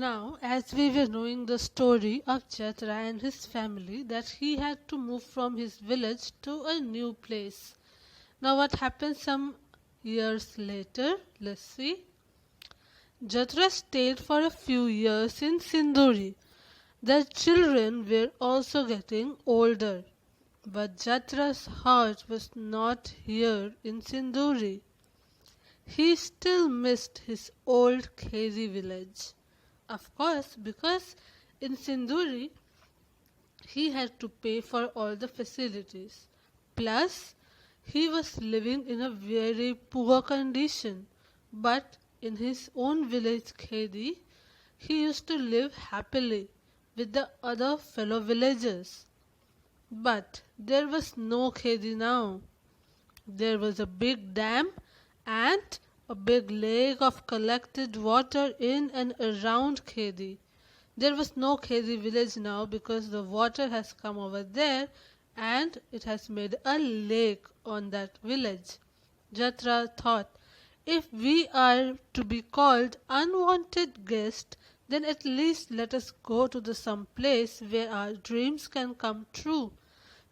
Now, as we were knowing the story of Jatra and his family, that he had to move from his village to a new place. Now, what happened some years later? Let's see. Jatra stayed for a few years in Sinduri. Their children were also getting older, but Jatra's heart was not here in Sinduri. He still missed his old Kheri village. Of course, because in Sinduri he had to pay for all the facilities. Plus, he was living in a very poor condition. But in his own village Khedi, he used to live happily with the other fellow villagers. But there was no Khedi now. There was a big dam and a big lake of collected water in and around Khedi. There was no Khedi village now because the water has come over there and it has made a lake on that village. Jatra thought, if we are to be called unwanted guests, then at least let us go to some place where our dreams can come true.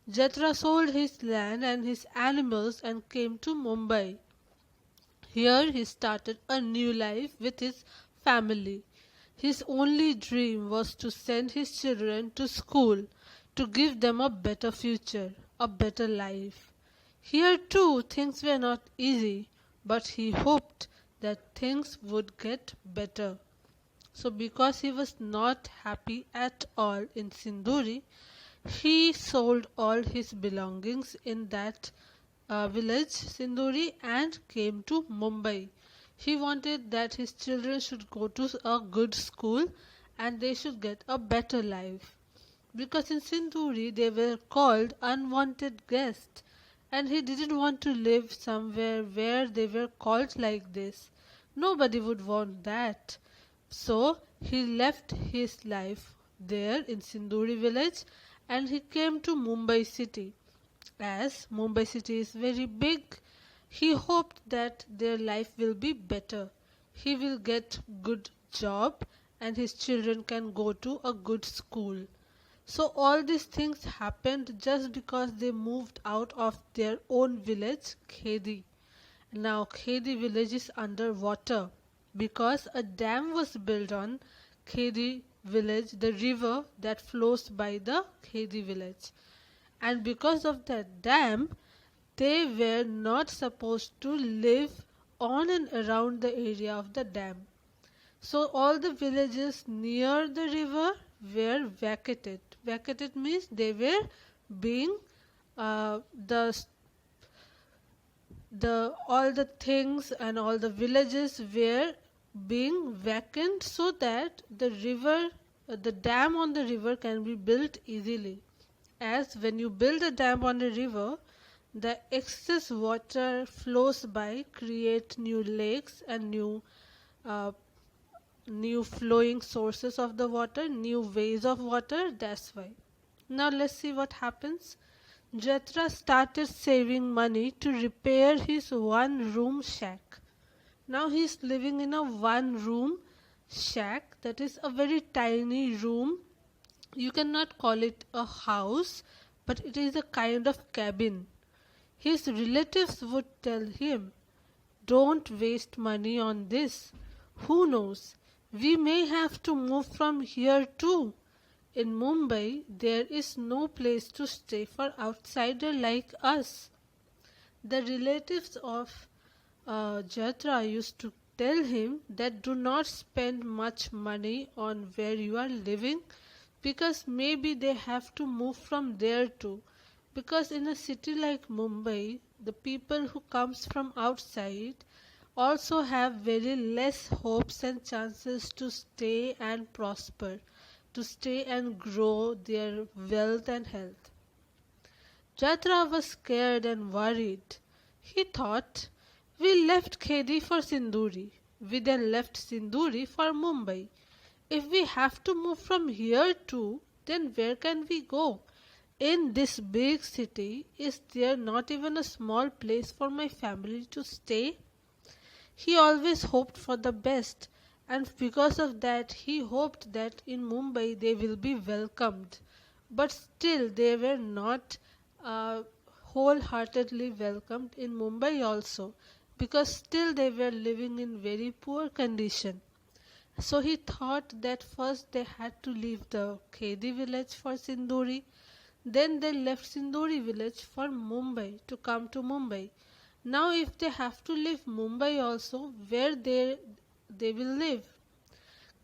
Jatra sold his land and his animals and came to Mumbai. Here he started a new life with his family. His only dream was to send his children to school, to give them a better future, a better life. Here too things were not easy, but he hoped that things would get better. So because he was not happy at all in Sinduri, he sold all his belongings in that village Sinduri and came to Mumbai. He wanted that his children should go to a good school and they should get a better life. Because in Sinduri they were called unwanted guests and he didn't want to live somewhere where they were called like this. Nobody would want that. So he left his life there in Sinduri village and he came to Mumbai city. As Mumbai city is very big, he hoped that their life will be better. He will get good job and his children can go to a good school. So all these things happened just because they moved out of their own village, Khedi. Now Khedi village is under water because a dam was built on Khedi village, the river that flows by the Khedi village. And because of that dam, they were not supposed to live on and around the area of the dam. So all the villages near the river were vacated. Vacated means they were being the all the things and all the villages were being vacant so that the river, the dam on the river can be built easily. As when you build a dam on a river, the excess water flows by, create new lakes and new flowing sources of the water, new ways of water. That's why. Now let's see what happens. Jatra started saving money to repair his one-room shack. Now he is living in a one-room shack, that is a very tiny room. You cannot call it a house, but it is a kind of cabin. His relatives would tell him, don't waste money on this. Who knows? We may have to move from here too. In Mumbai, there is no place to stay for outsider like us. The relatives of Jatra used to tell him that do not spend much money on where you are living because maybe they have to move from there too. Because in a city like Mumbai, the people who comes from outside also have very less hopes and chances to stay and prosper, to stay and grow their wealth and health. Jatra was scared and worried. He thought, we left Khedi for Sinduri. We then left Sinduri for Mumbai. If we have to move from here too, then where can we go? In this big city, is there not even a small place for my family to stay? He always hoped for the best, and because of that he hoped that in Mumbai they will be welcomed. But still they were not uh, wholeheartedly welcomed in Mumbai also, because still they were living in very poor condition. So he thought that first they had to leave the Khedi village for Sinduri, then they left Sinduri village for Mumbai to come to Mumbai. Now if they have to leave Mumbai also, where they will live?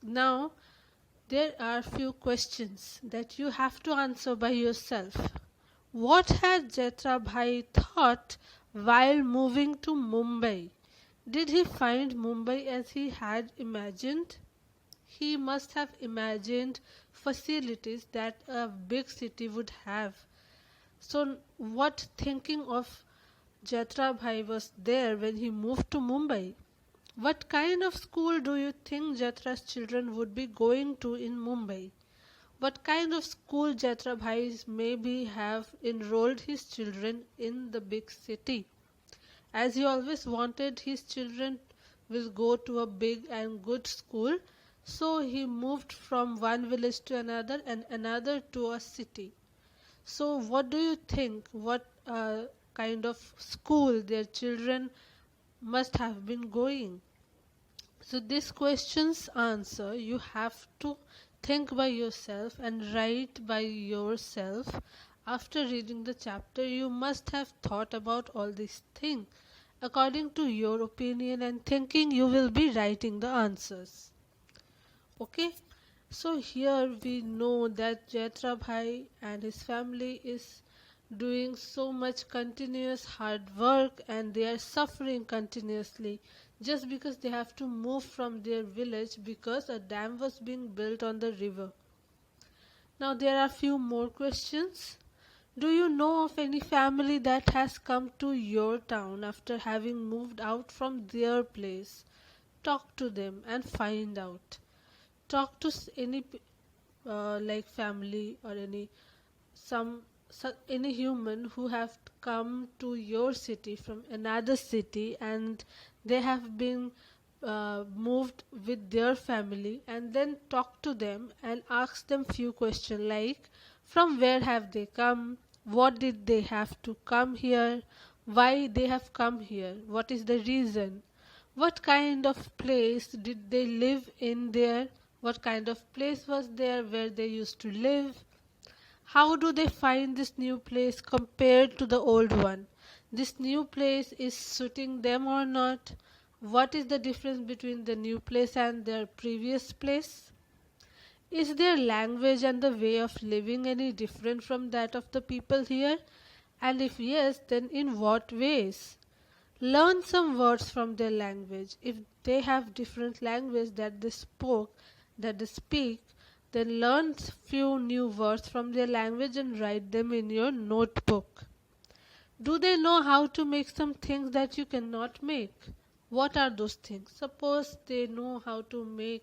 Now there are few questions that you have to answer by yourself. What had Jethra Bhai thought while moving to Mumbai? Did he find Mumbai as he had imagined? He must have imagined facilities that a big city would have. So, what thinking of Jethra Bhai was there when he moved to Mumbai? What kind of school do you think Jatra's children would be going to in Mumbai? What kind of school Jethra Bhai maybe have enrolled his children in the big city? As he always wanted his children will go to a big and good school, so he moved from one village to another and another to a city. So what do you think? What kind of school their children must have been going? So this question's answer you have to think by yourself and write by yourself. After reading the chapter, you must have thought about all these things. According to your opinion and thinking, you will be writing the answers. Okay? So here we know that Jethra Bhai and his family is doing so much continuous hard work and they are suffering continuously just because they have to move from their village because a dam was being built on the river. Now there are few more questions. Do you know of any family that has come to your town after having moved out from their place? Talk to them and find out. Talk to any like family or any human who have come to your city from another city and they have been moved with their family, and then talk to them and ask them few questions like from where have they come, what did they have to come here, why they have come here, what is the reason, what kind of place did they live in there, what kind of place was there where they used to live, how do they find this new place compared to the old one? This new place is suiting them or not? What is the difference between the new place and their previous place? Is their language and the way of living any different from that of the people here? And if yes, then in what ways? Learn some words from their language. If they have different language that they speak, then learn few new words from their language and write them in your notebook. Do they know how to make some things that you cannot make? What are those things? Suppose they know how to make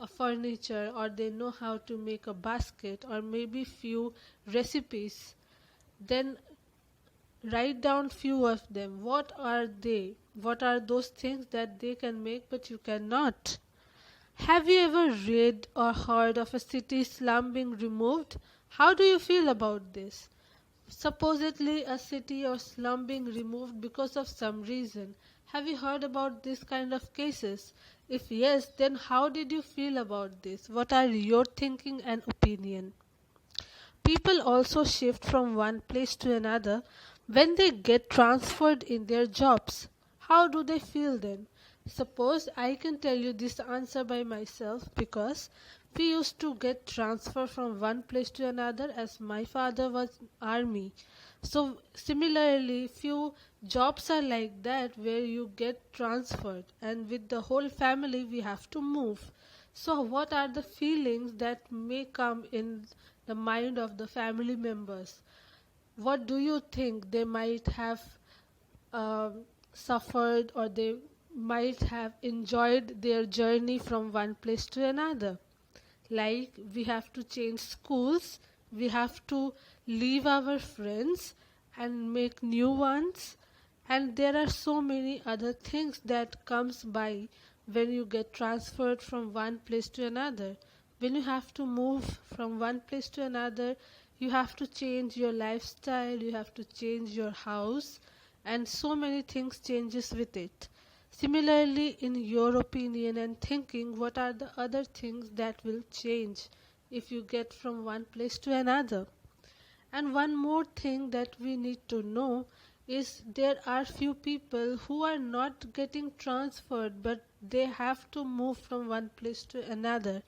a furniture, or they know how to make a basket, or maybe few recipes. Then write down few of them. What are they? What are those things that they can make but you cannot? Have you ever read or heard of a city slum being removed? How do you feel about this? Supposedly a city or slum being removed because of some reason. Have you heard about this kind of cases? If yes, then how did you feel about this? What are your thinking and opinion? People also shift from one place to another when they get transferred in their jobs. How do they feel then? Suppose I can tell you this answer by myself, because we used to get transferred from one place to another as my father was army. So similarly, few jobs are like that where you get transferred and with the whole family we have to move. So what are the feelings that may come in the mind of the family members? What do you think they might have suffered, or they might have enjoyed their journey from one place to another? Like we have to change schools, we have to leave our friends and make new ones, and there are so many other things that comes by when you get transferred from one place to another. When you have to move from one place to another, you have to change your lifestyle, you have to change your house, and so many things changes with it. Similarly, in your opinion and thinking, what are the other things that will change if you get from one place to another? And one more thing that we need to know is there are few people who are not getting transferred, but they have to move from one place to another.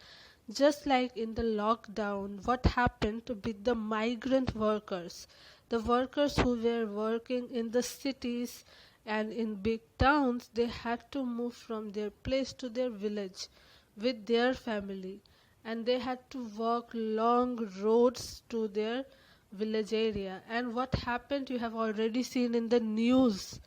Just like in the lockdown, what happened with the migrant workers, the workers who were working in the cities and in big towns, they had to move from their place to their village with their family, and they had to walk long roads to their village area. And what happened, you have already seen in the news,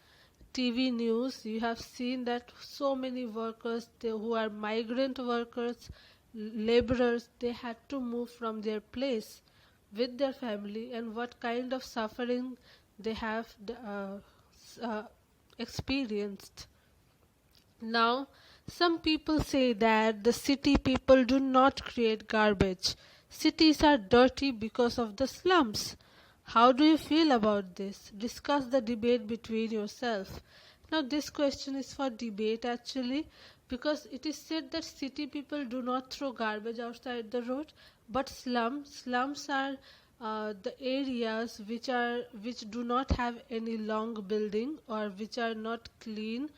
TV news, you have seen that so many workers who are migrant workers, laborers, they had to move from their place with their family, and what kind of suffering they have experienced. Now, some people say that the city people do not create garbage. Cities are dirty because of the slums. How do you feel about this? Discuss the debate between yourself. Now, this question is for debate actually, because it is said that city people do not throw garbage outside the road, but slums are the areas which do not have any long building or which are not clean,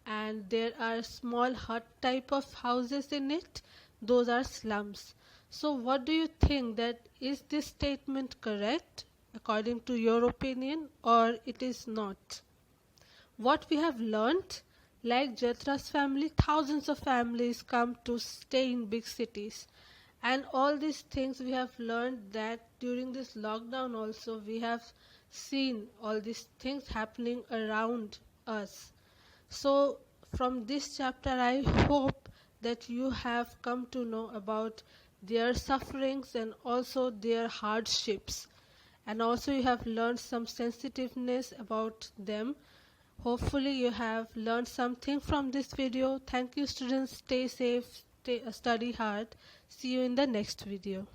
and there are small hut type of houses in it. Those are slums. So what do you think, that is this statement correct according to your opinion, or it is not? What we have learnt, like Jatra's family, thousands of families come to stay in big cities, and all these things we have learned that during this lockdown also we have seen all these things happening around us. So, from this chapter, I hope that you have come to know about their sufferings and also their hardships, and also you have learned some sensitiveness about them. Hopefully, you have learned something from this video. Thank you, students. Stay safe, study hard. See you in the next video.